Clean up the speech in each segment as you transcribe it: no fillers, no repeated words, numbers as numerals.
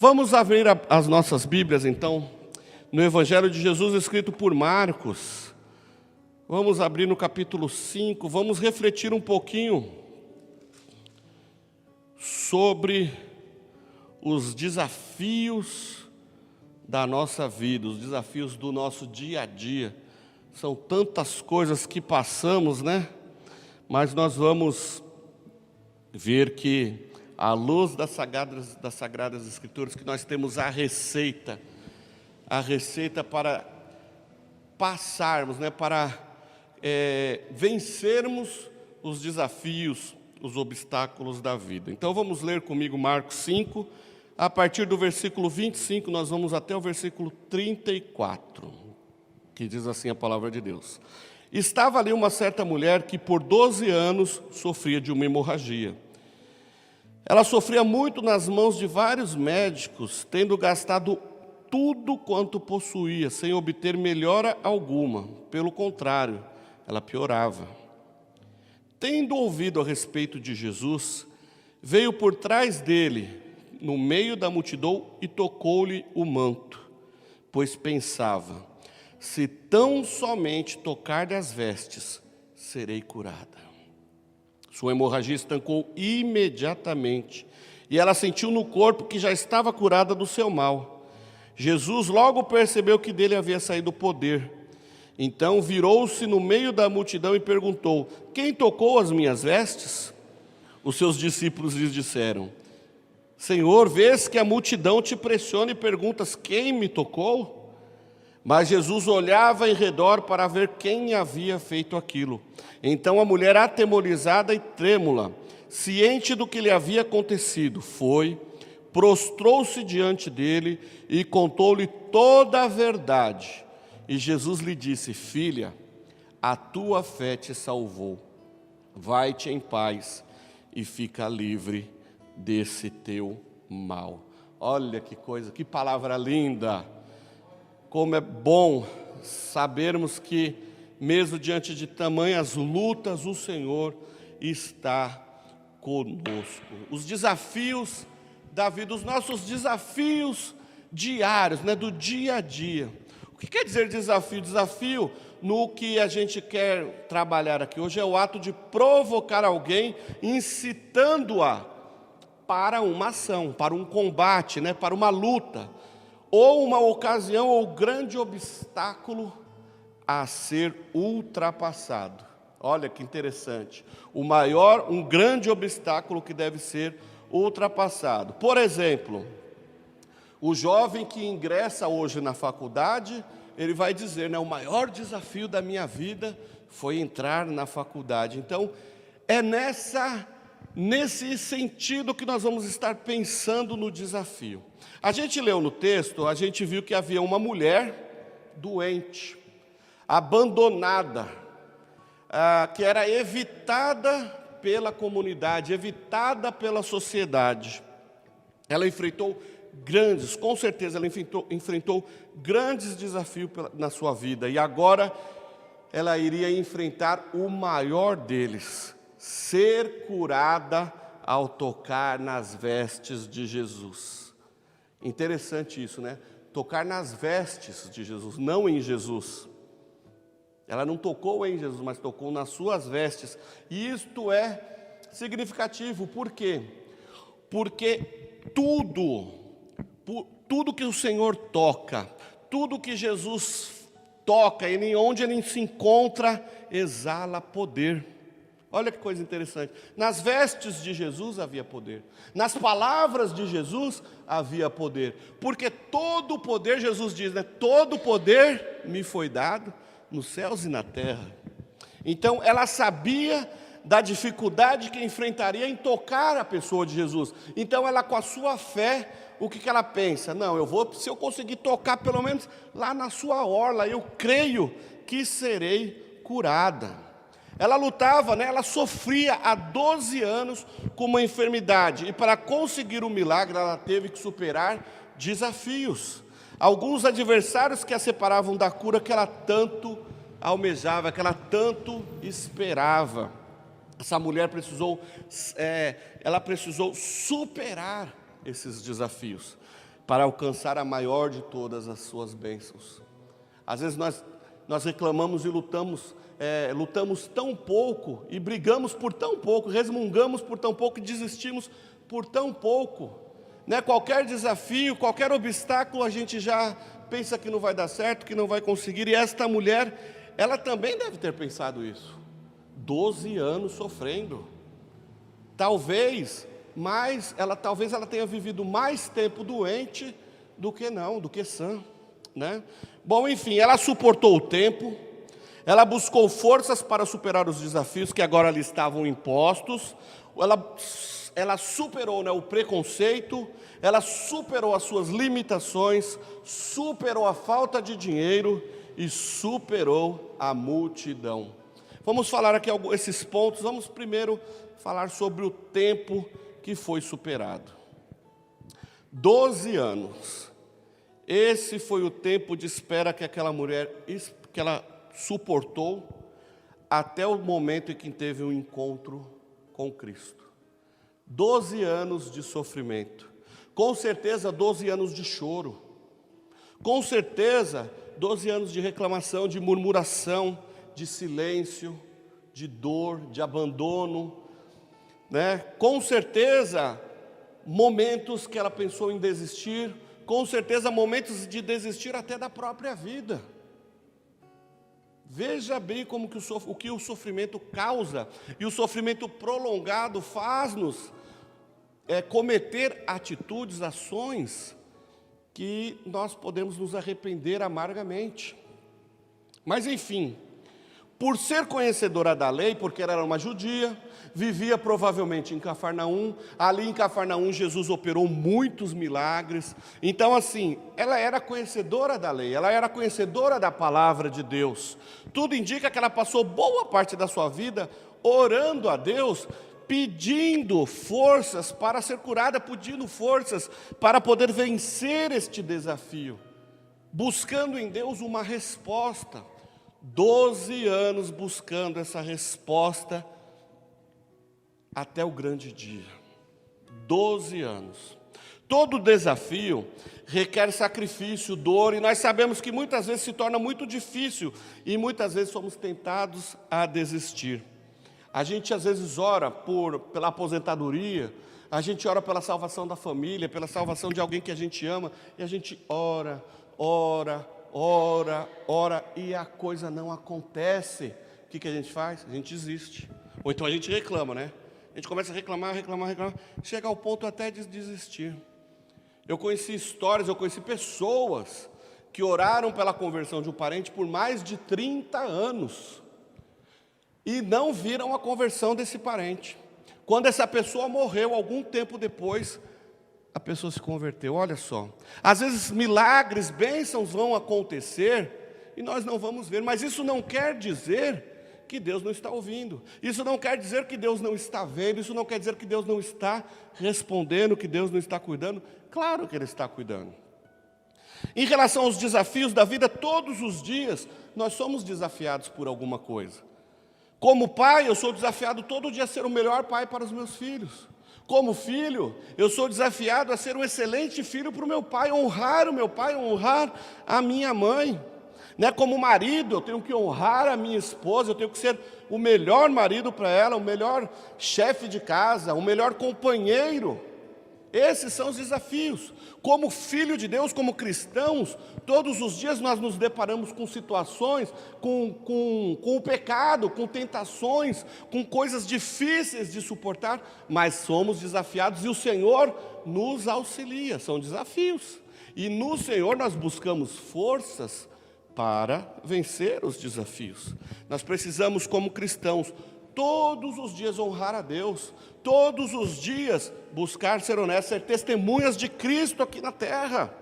Vamos abrir as nossas Bíblias, então, no Evangelho de Jesus escrito por Marcos. Vamos abrir no capítulo 5, vamos refletir um pouquinho sobre os desafios da nossa vida, os desafios do nosso dia a dia. São tantas coisas que passamos, né? Mas nós vamos ver que, à luz das Sagradas Escrituras, que nós temos a receita para passarmos, né? Para vencermos os desafios, os obstáculos da vida. Então vamos ler comigo Marcos 5, a partir do versículo 25, nós vamos até o versículo 34, que diz assim a palavra de Deus. Estava ali uma certa mulher que por 12 anos sofria de uma hemorragia. Ela sofria muito nas mãos de vários médicos, tendo gastado tudo quanto possuía, sem obter melhora alguma. Pelo contrário, ela piorava. Tendo ouvido a respeito de Jesus, veio por trás dele, no meio da multidão, e tocou-lhe o manto, pois pensava: se tão somente tocar das vestes, serei curada. Sua hemorragia estancou imediatamente, e ela sentiu no corpo que já estava curada do seu mal. Jesus logo percebeu que dele havia saído o poder. Então virou-se no meio da multidão e perguntou: quem tocou as minhas vestes? Os seus discípulos lhes disseram: Senhor, vês que a multidão te pressiona e perguntas: quem me tocou? Mas Jesus olhava em redor para ver quem havia feito aquilo. Então a mulher, atemorizada e trêmula, ciente do que lhe havia acontecido, foi, prostrou-se diante dele e contou-lhe toda a verdade. E Jesus lhe disse: filha, a tua fé te salvou. Vai-te em paz e fica livre desse teu mal. Olha que coisa, que palavra linda! Como é bom sabermos que, mesmo diante de tamanhas lutas, o Senhor está conosco. Os desafios da vida, os nossos desafios diários, né, do dia a dia. O que quer dizer desafio? Desafio, no que a gente quer trabalhar aqui hoje, é o ato de provocar alguém, incitando-a para uma ação, para um combate, né, para uma luta, ou uma ocasião ou grande obstáculo a ser ultrapassado. Olha que interessante. Um grande obstáculo que deve ser ultrapassado. Por exemplo, o jovem que ingressa hoje na faculdade, ele vai dizer, né, o maior desafio da minha vida foi entrar na faculdade. Então, é nesse sentido que nós vamos estar pensando no desafio. A gente leu no texto, a gente viu que havia uma mulher doente, abandonada, que era evitada pela comunidade, evitada pela sociedade. Ela enfrentou com certeza ela enfrentou grandes desafios na sua vida, e agora ela iria enfrentar o maior deles: ser curada ao tocar nas vestes de Jesus. Interessante isso, né? Tocar nas vestes de Jesus, não em Jesus. Ela não tocou em Jesus, mas tocou nas suas vestes. E isto é significativo. Por quê? Porque tudo que o Senhor toca, tudo que Jesus toca, e onde Ele se encontra, exala poder. Olha que coisa interessante. Nas vestes de Jesus havia poder. Nas palavras de Jesus havia poder. Porque todo o poder, Jesus diz, né? Todo o poder me foi dado nos céus e na terra. Então ela sabia da dificuldade que enfrentaria em tocar a pessoa de Jesus. Então ela, com a sua fé, o que ela pensa? Não, se eu conseguir tocar pelo menos lá na sua orla, eu creio que serei curada. Ela lutava, né? Ela sofria há 12 anos com uma enfermidade, e para conseguir o milagre ela teve que superar desafios. Alguns adversários que a separavam da cura que ela tanto almejava, que ela tanto esperava. Essa mulher precisou superar esses desafios. para alcançar a maior de todas as suas bênçãos. Às vezes nós reclamamos e lutamos tão pouco, e brigamos por tão pouco, resmungamos por tão pouco, e desistimos por tão pouco, né? Qualquer desafio, qualquer obstáculo, a gente já pensa que não vai dar certo, que não vai conseguir. E esta mulher, ela também deve ter pensado isso. 12 anos sofrendo. Talvez ela tenha vivido mais tempo doente do que sã, né? Bom, enfim, ela suportou o tempo, ela buscou forças para superar os desafios que agora lhe estavam impostos, ela superou, né, o preconceito, ela superou as suas limitações, superou a falta de dinheiro e superou a multidão. Vamos falar aqui esses pontos. Vamos primeiro falar sobre o tempo que foi superado. 12 anos. Esse foi o tempo de espera que aquela mulher, que ela suportou até o momento em que teve um encontro com Cristo. 12 anos de sofrimento. Com certeza 12 anos de choro. Com certeza 12 anos de reclamação, de murmuração, de silêncio, de dor, de abandono, né? Com certeza momentos que ela pensou em desistir, com certeza momentos de desistir até da própria vida. Veja bem o que o sofrimento causa, e o sofrimento prolongado faz-nos cometer atitudes, ações, que nós podemos nos arrepender amargamente. Mas enfim, por ser conhecedora da lei, porque ela era uma judia, vivia provavelmente em Cafarnaum. Ali em Cafarnaum Jesus operou muitos milagres. Então assim, ela era conhecedora da lei, ela era conhecedora da palavra de Deus. Tudo indica que ela passou boa parte da sua vida orando a Deus, pedindo forças para ser curada, pedindo forças para poder vencer este desafio, buscando em Deus uma resposta. 12 anos buscando essa resposta até o grande dia. 12 anos. Todo desafio requer sacrifício, dor, e nós sabemos que muitas vezes se torna muito difícil e muitas vezes somos tentados a desistir. A gente às vezes ora pela aposentadoria, a gente ora pela salvação da família, pela salvação de alguém que a gente ama, e a gente ora, e a coisa não acontece. O que a gente faz? A gente desiste. Ou então a gente reclama, né? A gente começa a reclamar, chega ao ponto até de desistir. Eu conheci pessoas que oraram pela conversão de um parente por mais de 30 anos e não viram a conversão desse parente. Quando essa pessoa morreu, algum tempo depois, a pessoa se converteu. Olha só, às vezes milagres, bênçãos vão acontecer e nós não vamos ver, mas isso não quer dizer que Deus não está ouvindo, isso não quer dizer que Deus não está vendo, isso não quer dizer que Deus não está respondendo, que Deus não está cuidando. Claro que Ele está cuidando. Em relação aos desafios da vida, todos os dias nós somos desafiados por alguma coisa. Como pai, eu sou desafiado todo dia a ser o melhor pai para os meus filhos. Como filho, eu sou desafiado a ser um excelente filho para o meu pai, honrar o meu pai, honrar a minha mãe. Né? Como marido, eu tenho que honrar a minha esposa, eu tenho que ser o melhor marido para ela, o melhor chefe de casa, o melhor companheiro. Esses são os desafios. Como filho de Deus, como cristãos, todos os dias nós nos deparamos com situações, com o pecado, com tentações, com coisas difíceis de suportar, mas somos desafiados e o Senhor nos auxilia. São desafios. E no Senhor nós buscamos forças para vencer os desafios. Nós precisamos, como cristãos, todos os dias honrar a Deus, todos os dias buscar ser honestos, ser testemunhas de Cristo aqui na terra.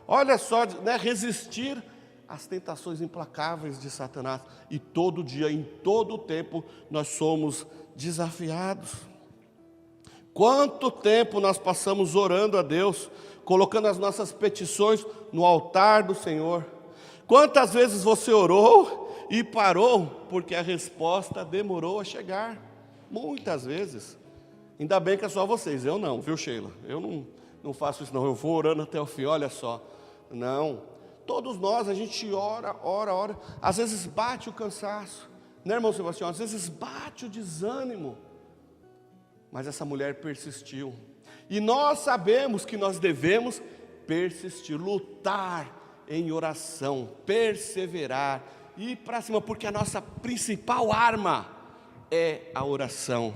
Olha só, né, resistir às tentações implacáveis de Satanás. E todo dia, em todo o tempo, nós somos desafiados. Quanto tempo nós passamos orando a Deus, colocando as nossas petições no altar do Senhor. Quantas vezes você orou e parou porque a resposta demorou a chegar? Muitas vezes. Ainda bem que é só vocês, eu não, viu, Sheila? Eu não faço isso não, eu vou orando até o fim, olha só. Não, todos nós, a gente ora, às vezes bate o cansaço, né, irmão Sebastião? Às vezes bate o desânimo, mas essa mulher persistiu, e nós sabemos que nós devemos persistir, lutar em oração, perseverar, ir para cima, porque a nossa principal arma é a oração,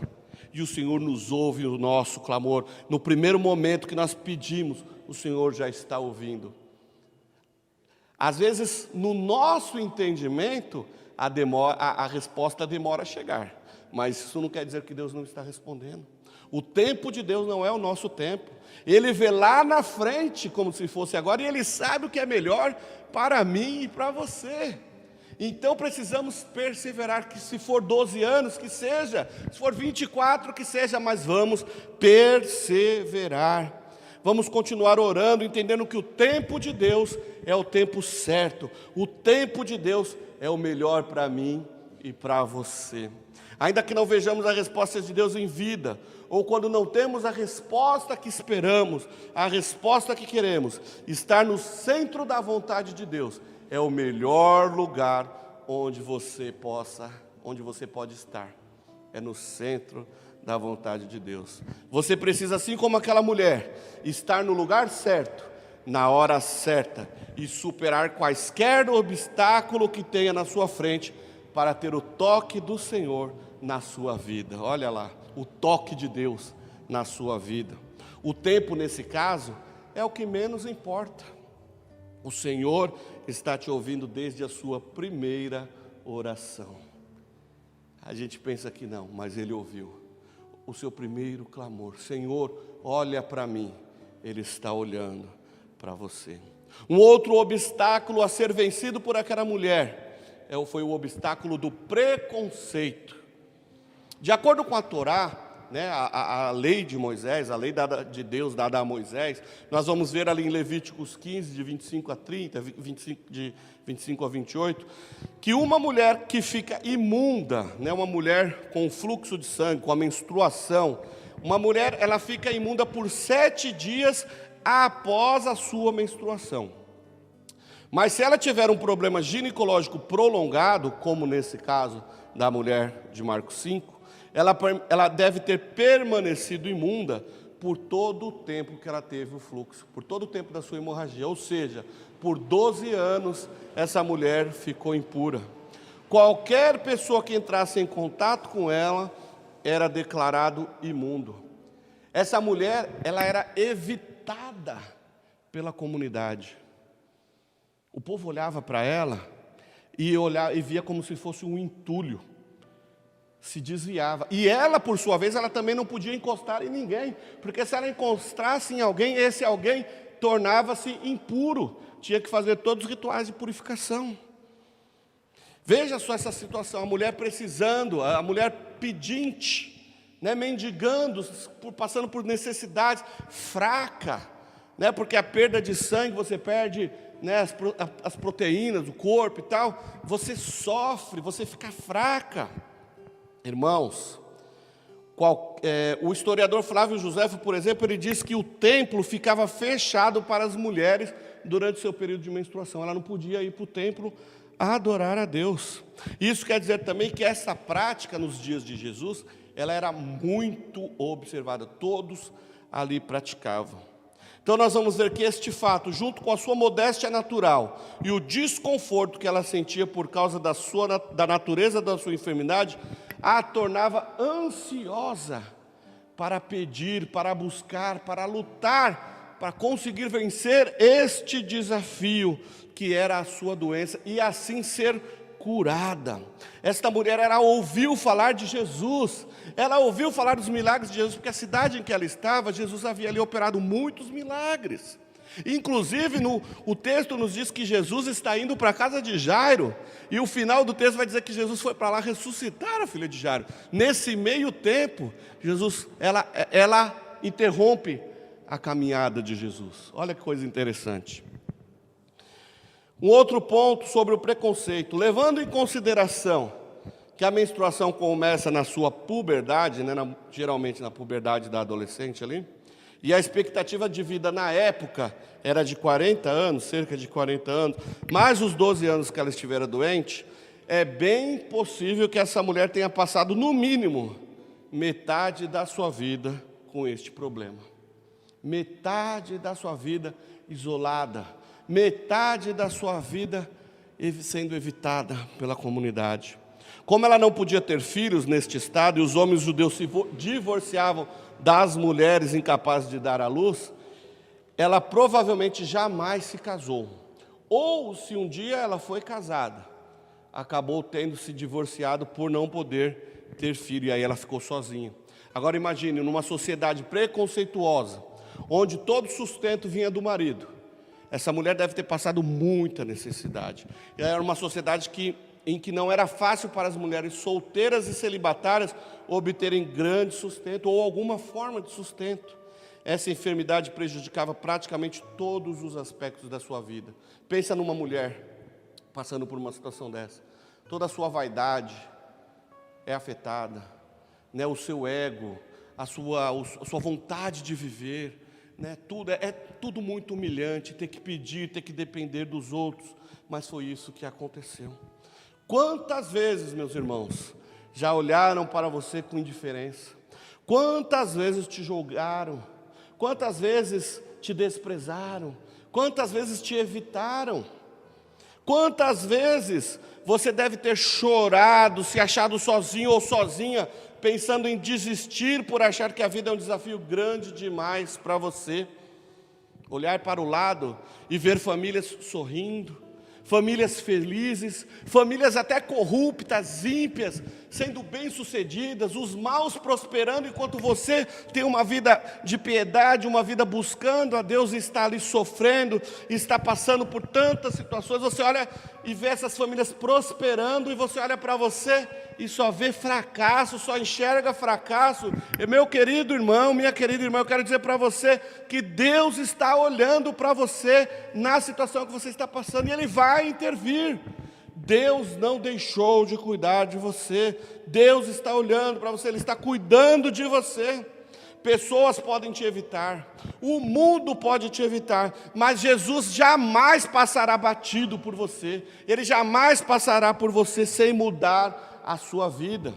e o Senhor nos ouve o nosso clamor. No primeiro momento que nós pedimos, o Senhor já está ouvindo. Às vezes, no nosso entendimento, a resposta demora a chegar, mas isso não quer dizer que Deus não está respondendo. O tempo de Deus não é o nosso tempo. Ele vê lá na frente como se fosse agora, e Ele sabe o que é melhor para mim e para você. Então precisamos perseverar, que se for 12 anos, que seja, se for 24, que seja, mas vamos perseverar. Vamos continuar orando, entendendo que o tempo de Deus é o tempo certo. O tempo de Deus é o melhor para mim e para você. Ainda que não vejamos a resposta de Deus em vida, ou quando não temos a resposta que esperamos, a resposta que queremos, estar no centro da vontade de Deus é o melhor lugar onde você pode estar. É no centro da vontade de Deus. Você precisa, assim como aquela mulher, estar no lugar certo, na hora certa, e superar quaisquer obstáculo que tenha na sua frente, para ter o toque do Senhor na sua vida. Olha lá, o toque de Deus na sua vida. O tempo, nesse caso, é o que menos importa. O Senhor está te ouvindo desde a sua primeira oração. A gente pensa que não, mas Ele ouviu o seu primeiro clamor. Senhor, olha para mim. Ele está olhando para você. Um outro obstáculo a ser vencido por aquela mulher foi o obstáculo do preconceito. De acordo com a Torá, né, a lei de Moisés, a lei de Deus dada a Moisés, nós vamos ver ali em Levíticos 15, de 25 a 30, de 25 a 28, que uma mulher que fica imunda, né, uma mulher com fluxo de sangue, com a menstruação, uma mulher, ela fica imunda por 7 dias após a sua menstruação. Mas se ela tiver um problema ginecológico prolongado, como nesse caso da mulher de Marcos 5, ela deve ter permanecido imunda por todo o tempo que ela teve o fluxo, por todo o tempo da sua hemorragia, ou seja, por 12 anos essa mulher ficou impura. Qualquer pessoa que entrasse em contato com ela era declarado imundo. Essa mulher, ela era evitada pela comunidade. O povo olhava para ela e via como se fosse um entulho. Se desviava, e ela por sua vez, ela também não podia encostar em ninguém, porque se ela encostasse em alguém, esse alguém tornava-se impuro, tinha que fazer todos os rituais de purificação. Veja só essa situação, a mulher precisando, a mulher pedinte, né, mendigando, passando por necessidades, fraca, né, porque a perda de sangue, você perde, né, as proteínas do corpo e tal, você sofre, você fica fraca. Irmãos, o historiador Flávio Josefo, por exemplo, ele diz que o templo ficava fechado para as mulheres durante o seu período de menstruação. Ela não podia ir para o templo a adorar a Deus. Isso quer dizer também que essa prática nos dias de Jesus, ela era muito observada, todos ali praticavam. Então nós vamos ver que este fato, junto com a sua modéstia natural e o desconforto que ela sentia por causa da natureza da sua enfermidade, a tornava ansiosa para pedir, para buscar, para lutar, para conseguir vencer este desafio que era a sua doença e assim ser curada. Esta mulher, ela ouviu falar de Jesus, ela ouviu falar dos milagres de Jesus, porque a cidade em que ela estava, Jesus havia ali operado muitos milagres. Inclusive, o texto nos diz que Jesus está indo para a casa de Jairo, e o final do texto vai dizer que Jesus foi para lá ressuscitar a filha de Jairo. Nesse meio tempo, ela interrompe a caminhada de Jesus. Olha que coisa interessante. Um outro ponto sobre o preconceito, levando em consideração que a menstruação começa na sua puberdade, né, geralmente na puberdade da adolescente ali, E a expectativa de vida na época era de 40 anos, cerca de 40 anos, mais os 12 anos que ela estivera doente, é bem possível que essa mulher tenha passado, no mínimo, metade da sua vida com este problema. Metade da sua vida isolada, metade da sua vida sendo evitada pela comunidade. Como ela não podia ter filhos neste estado, e os homens judeus se divorciavam das mulheres incapazes de dar à luz, ela provavelmente jamais se casou. Ou, se um dia ela foi casada, acabou tendo se divorciado por não poder ter filho, e aí ela ficou sozinha. Agora imagine, numa sociedade preconceituosa, onde todo sustento vinha do marido, essa mulher deve ter passado muita necessidade. Era uma sociedade em que não era fácil para as mulheres solteiras e celibatárias obterem grande sustento ou alguma forma de sustento. Essa enfermidade prejudicava praticamente todos os aspectos da sua vida. Pensa numa mulher passando por uma situação dessa. Toda a sua vaidade é afetada, né? O seu ego, a sua vontade de viver, né? É tudo muito humilhante, ter que pedir, ter que depender dos outros. Mas foi isso que aconteceu. Quantas vezes, meus irmãos, já olharam para você com indiferença? Quantas vezes te julgaram? Quantas vezes te desprezaram? Quantas vezes te evitaram? Quantas vezes você deve ter chorado, se achado sozinho ou sozinha, pensando em desistir por achar que a vida é um desafio grande demais para você? Olhar para o lado e ver famílias sorrindo, famílias felizes, famílias até corruptas, ímpias, sendo bem-sucedidas, os maus prosperando, enquanto você tem uma vida de piedade, uma vida buscando a Deus, e está ali sofrendo, está passando por tantas situações. Você olha e vê essas famílias prosperando, e você olha para você e só vê fracasso, só enxerga fracasso. E meu querido irmão, minha querida irmã, eu quero dizer para você que Deus está olhando para você na situação que você está passando, e Ele vai intervir. Deus não deixou de cuidar de você. Deus está olhando para você, Ele está cuidando de você. Pessoas podem te evitar, o mundo pode te evitar, mas Jesus jamais passará batido por você. Ele jamais passará por você sem mudar a sua vida.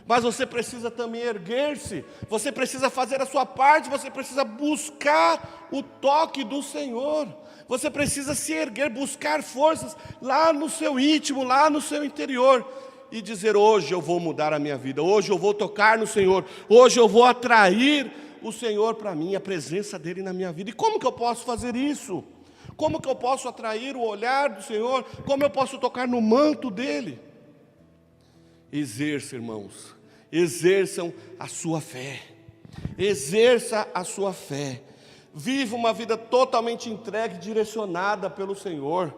Mas você precisa também erguer-se, você precisa fazer a sua parte, você precisa buscar o toque do Senhor. Você precisa se erguer, buscar forças lá no seu íntimo, lá no seu interior, e dizer: hoje eu vou mudar a minha vida, hoje eu vou tocar no Senhor, hoje eu vou atrair o Senhor para mim, a presença dEle na minha vida. E como que eu posso fazer isso? Como que eu posso atrair o olhar do Senhor? Como eu posso tocar no manto dEle? Exerça, irmãos, exerçam a sua fé, exerça a sua fé. Viva uma vida totalmente entregue, direcionada pelo Senhor.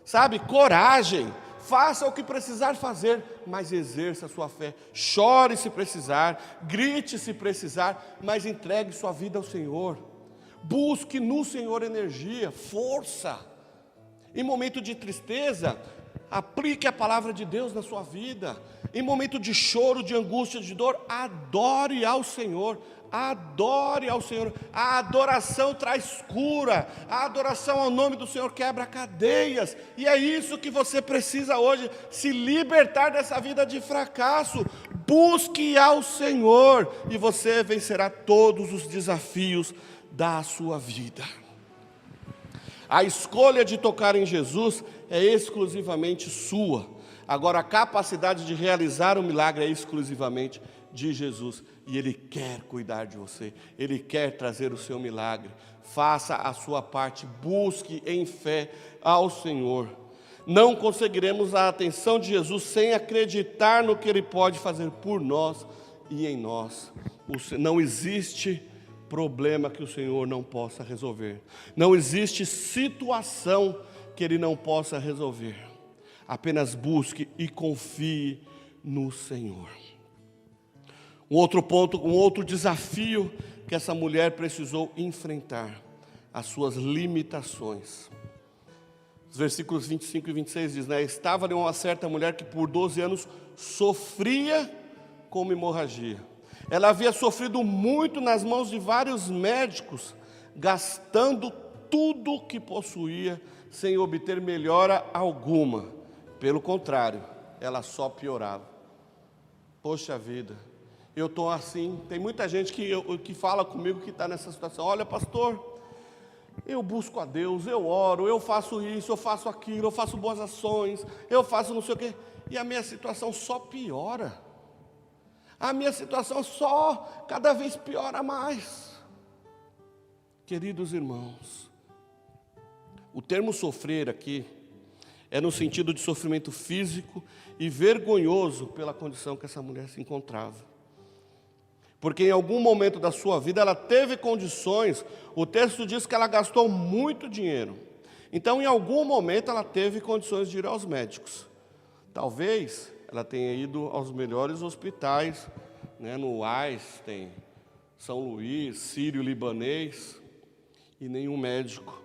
Sabe, coragem, faça o que precisar fazer, mas exerça a sua fé. Chore se precisar, grite se precisar, mas entregue sua vida ao Senhor. Busque no Senhor energia, força. Em momento de tristeza, aplique a palavra de Deus na sua vida. Em momento de choro, de angústia, de dor, adore ao Senhor. Adore ao Senhor. A adoração traz cura, a adoração ao nome do Senhor quebra cadeias, e é isso que você precisa hoje, se libertar dessa vida de fracasso. Busque ao Senhor, e você vencerá todos os desafios da sua vida. A escolha de tocar em Jesus é exclusivamente sua. Agora, a capacidade de realizar o milagre é exclusivamente de Jesus, e Ele quer cuidar de você, Ele quer trazer o seu milagre. Faça a sua parte, busque em fé ao Senhor. Não conseguiremos a atenção de Jesus sem acreditar no que Ele pode fazer por nós e em nós. Não existe problema que o Senhor não possa resolver, não existe situação que Ele não possa resolver. Apenas busque e confie no Senhor. Um outro ponto, um outro desafio que essa mulher precisou enfrentar: as suas limitações. Os versículos 25 e 26 diz, né? Estava ali uma certa mulher que por 12 anos sofria com uma hemorragia. Ela havia sofrido muito nas mãos de vários médicos, gastando tudo o que possuía, sem obter melhora alguma. Pelo contrário, ela só piorava. Poxa vida, eu estou assim. Tem muita gente que fala comigo que está nessa situação. Olha, pastor, eu busco a Deus, eu oro, eu faço isso, eu faço aquilo, eu faço boas ações, eu faço não sei o quê, e a minha situação só piora. A minha situação só cada vez piora mais. Queridos irmãos, o termo sofrer aqui é no sentido de sofrimento físico e vergonhoso pela condição que essa mulher se encontrava. Porque em algum momento da sua vida ela teve condições, o texto diz que ela gastou muito dinheiro. Então em algum momento ela teve condições de ir aos médicos. Talvez ela tenha ido aos melhores hospitais, né, no Einstein, São Luís, Sírio-Libanês, e nenhum médico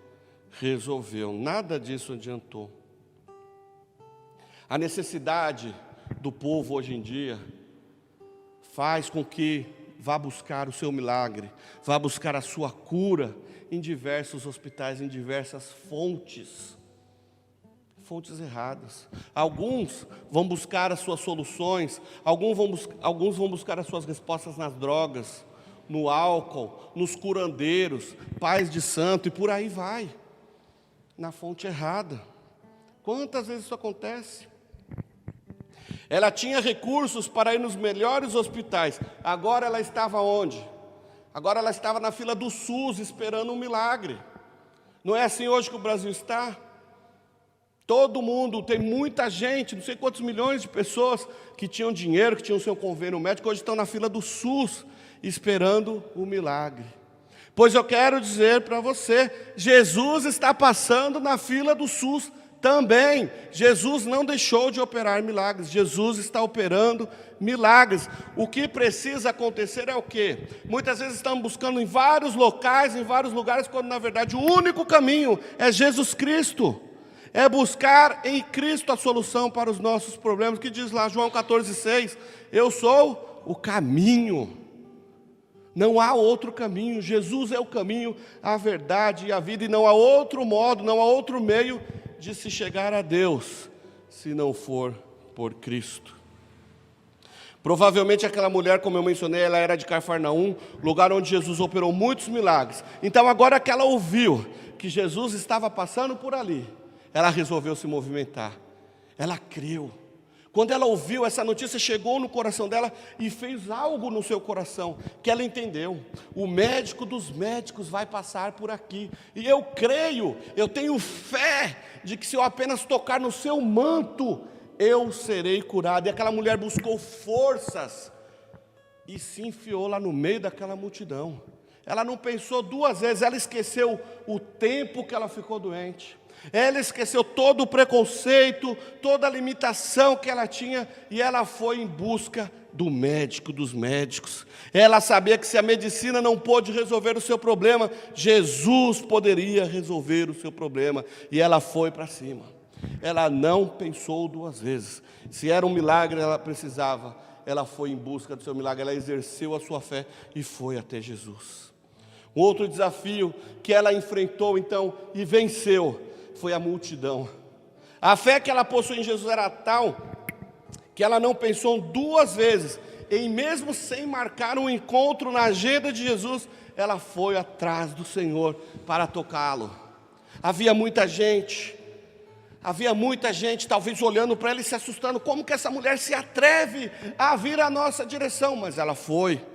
resolveu, nada disso adiantou. A necessidade do povo hoje em dia faz com que vá buscar o seu milagre, vá buscar a sua cura em diversos hospitais, em diversas fontes erradas. Alguns vão buscar as suas soluções, alguns vão buscar as suas respostas nas drogas, no álcool, nos curandeiros, pais de santo e por aí vai, na fonte errada. Quantas vezes isso acontece? Ela tinha recursos para ir nos melhores hospitais, agora ela estava onde? Agora ela estava na fila do SUS esperando um milagre. Não é assim hoje que o Brasil está? Todo mundo, tem muita gente, não sei quantos milhões de pessoas que tinham dinheiro, que tinham seu convênio médico, hoje estão na fila do SUS, esperando o milagre. Pois eu quero dizer para você, Jesus está passando na fila do SUS também. Jesus não deixou de operar milagres, Jesus está operando milagres. O que precisa acontecer é o quê? Muitas vezes estamos buscando em vários locais, em vários lugares, quando na verdade o único caminho é Jesus Cristo. É buscar em Cristo a solução para os nossos problemas, que diz lá João 14,6, eu sou o caminho, não há outro caminho, Jesus é o caminho, a verdade e a vida, e não há outro modo, não há outro meio de se chegar a Deus, se não for por Cristo. Provavelmente aquela mulher, como eu mencionei, ela era de Cafarnaum, lugar onde Jesus operou muitos milagres. Então agora que ela ouviu que Jesus estava passando por ali, ela resolveu se movimentar, ela creu. Quando ela ouviu essa notícia, chegou no coração dela e fez algo no seu coração, que ela entendeu. O médico dos médicos vai passar por aqui, e eu creio, eu tenho fé, de que se eu apenas tocar no seu manto, eu serei curado. E aquela mulher buscou forças, e se enfiou lá no meio daquela multidão. Ela não pensou duas vezes, ela esqueceu o tempo que ela ficou doente. Ela esqueceu todo o preconceito, toda a limitação que ela tinha, e ela foi em busca do médico dos médicos. Ela sabia que se a medicina não pôde resolver o seu problema, Jesus poderia resolver o seu problema, e ela foi para cima. Ela não pensou duas vezes. Se era um milagre, ela precisava, ela foi em busca do seu milagre, ela exerceu a sua fé e foi até Jesus. Um outro desafio que ela enfrentou então e venceu foi a multidão. A fé que ela possuía em Jesus era tal que ela não pensou duas vezes em, mesmo sem marcar um encontro na agenda de Jesus, ela foi atrás do Senhor para tocá-lo. Havia muita gente talvez olhando para ela e se assustando, como que essa mulher se atreve a vir à nossa direção? Mas ela foi.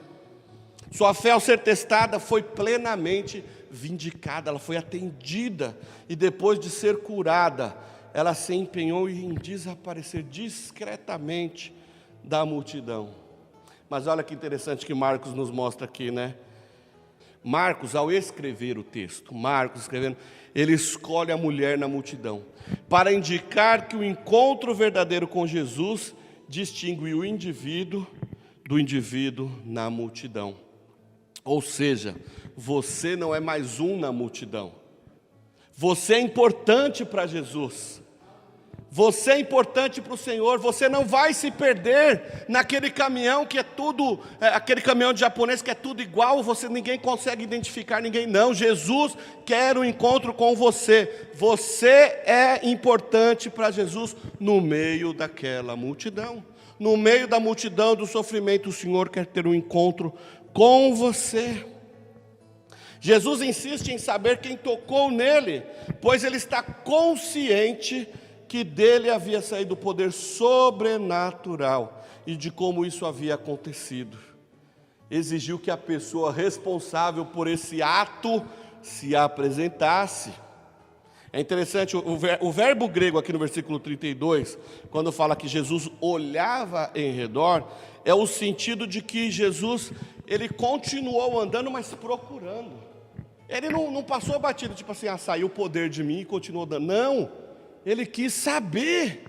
Sua fé, ao ser testada, foi plenamente vindicada, ela foi atendida, e depois de ser curada, ela se empenhou em desaparecer discretamente da multidão. Mas olha que interessante que Marcos nos mostra aqui, né? Marcos, ao escrever o texto, ele escolhe a mulher na multidão, para indicar que o encontro verdadeiro com Jesus distingue o indivíduo do indivíduo na multidão. Ou seja, você não é mais um na multidão. Você é importante para Jesus. Você é importante para o Senhor, você não vai se perder naquele caminhão que é tudo, aquele caminhão de japonês que é tudo igual, ninguém consegue identificar ninguém, não. Jesus quer um encontro com você. Você é importante para Jesus no meio daquela multidão. No meio da multidão do sofrimento, o Senhor quer ter um encontro com você. Jesus insiste em saber quem tocou nele, pois ele está consciente que dele havia saído o poder sobrenatural e de como isso havia acontecido. Exigiu que a pessoa responsável por esse ato se apresentasse. É interessante, o verbo grego aqui no versículo 32, quando fala que Jesus olhava em redor, é o sentido de que Jesus, ele continuou andando, mas procurando. Ele não passou batido, tipo assim, saiu o poder de mim e continuou andando. Não. Ele quis saber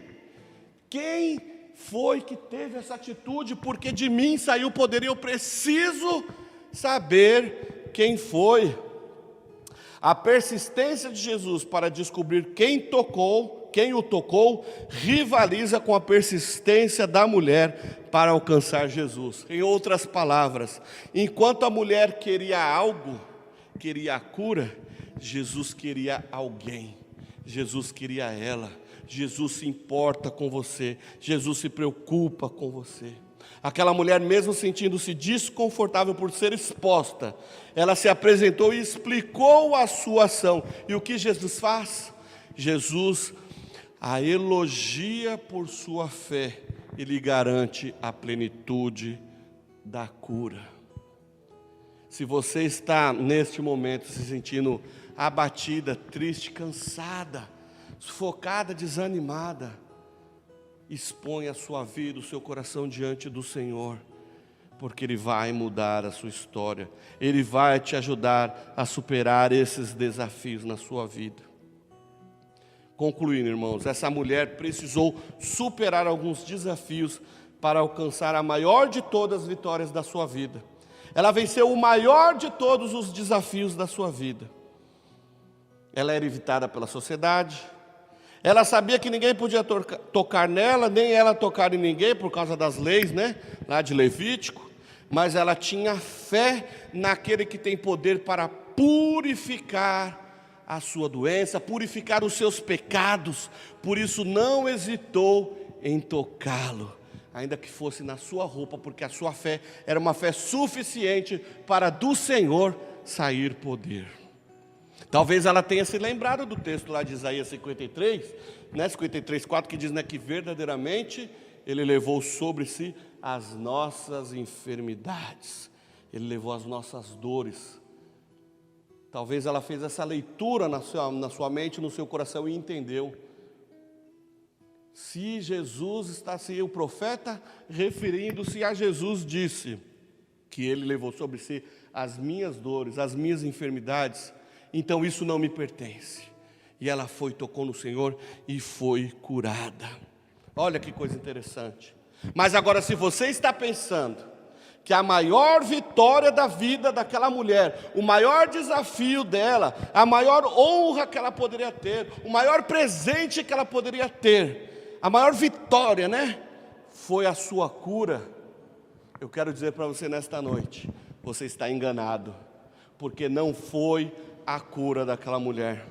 quem foi que teve essa atitude, porque de mim saiu o poder e eu preciso saber quem foi. A persistência de Jesus para descobrir quem o tocou, rivaliza com a persistência da mulher para alcançar Jesus. Em outras palavras, enquanto a mulher queria algo, queria a cura, Jesus queria alguém. Jesus queria ela, Jesus se importa com você, Jesus se preocupa com você. Aquela mulher, mesmo sentindo-se desconfortável por ser exposta, ela se apresentou e explicou a sua ação. E o que Jesus faz? Jesus a elogia por sua fé e lhe garante a plenitude da cura. Se você está neste momento se sentindo abatida, triste, cansada, sufocada, desanimada, expõe a sua vida, o seu coração diante do Senhor, porque Ele vai mudar a sua história, Ele vai te ajudar a superar esses desafios na sua vida. Concluindo, irmãos, essa mulher precisou superar alguns desafios para alcançar a maior de todas as vitórias da sua vida. Ela venceu o maior de todos os desafios da sua vida. Ela era evitada pela sociedade, ela sabia que ninguém podia tocar nela, nem ela tocar em ninguém, por causa das leis, lá de Levítico, mas ela tinha fé naquele que tem poder para purificar a sua doença, purificar os seus pecados, por isso não hesitou em tocá-lo, ainda que fosse na sua roupa, porque a sua fé era uma fé suficiente para do Senhor sair poder. Talvez ela tenha se lembrado do texto lá de Isaías 53, 53:4, que diz que verdadeiramente Ele levou sobre si as nossas enfermidades, Ele levou as nossas dores. Talvez ela fez essa leitura na sua mente, no seu coração e entendeu. Se Jesus está, se o profeta referindo-se a Jesus disse que Ele levou sobre si as minhas dores, as minhas enfermidades, então isso não me pertence. E ela foi, tocou no Senhor e foi curada. Olha que coisa interessante. Mas agora, se você está pensando que a maior vitória da vida daquela mulher, o maior desafio dela, a maior honra que ela poderia ter, o maior presente que ela poderia ter, a maior vitória, foi a sua cura, eu quero dizer para você nesta noite, você está enganado, porque não foi a cura daquela mulher.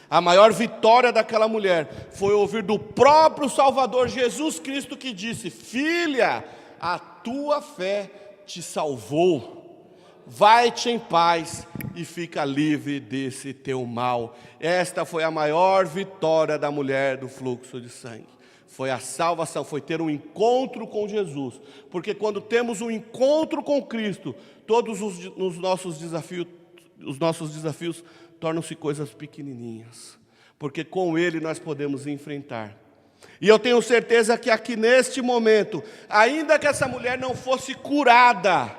A maior vitória daquela mulher foi ouvir do próprio Salvador Jesus Cristo, que disse: filha, a tua fé te salvou, vai-te em paz e fica livre desse teu mal. Esta foi a maior vitória da mulher do fluxo de sangue. Foi a salvação, foi ter um encontro com Jesus, porque quando temos um encontro com Cristo, todos os nossos desafios tornam-se coisas pequenininhas, porque com Ele nós podemos enfrentar. E eu tenho certeza que aqui neste momento, ainda que essa mulher não fosse curada,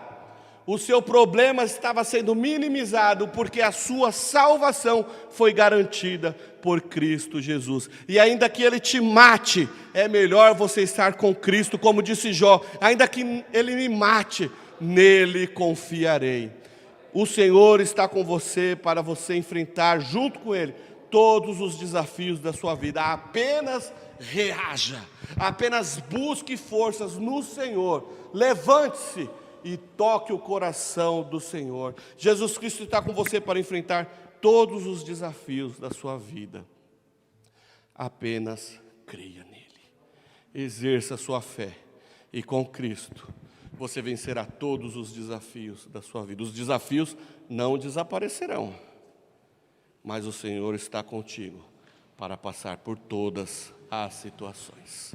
o seu problema estava sendo minimizado, porque a sua salvação foi garantida por Cristo Jesus. E ainda que Ele te mate, é melhor você estar com Cristo, como disse Jó: ainda que Ele me mate, nele confiarei. O Senhor está com você para você enfrentar junto com Ele todos os desafios da sua vida. Apenas reaja, apenas busque forças no Senhor, levante-se e toque o coração do Senhor. Jesus Cristo está com você para enfrentar todos os desafios da sua vida. Apenas creia nele, exerça a sua fé, e com Cristo você vencerá todos os desafios da sua vida. Os desafios não desaparecerão, mas o Senhor está contigo para passar por todas as situações.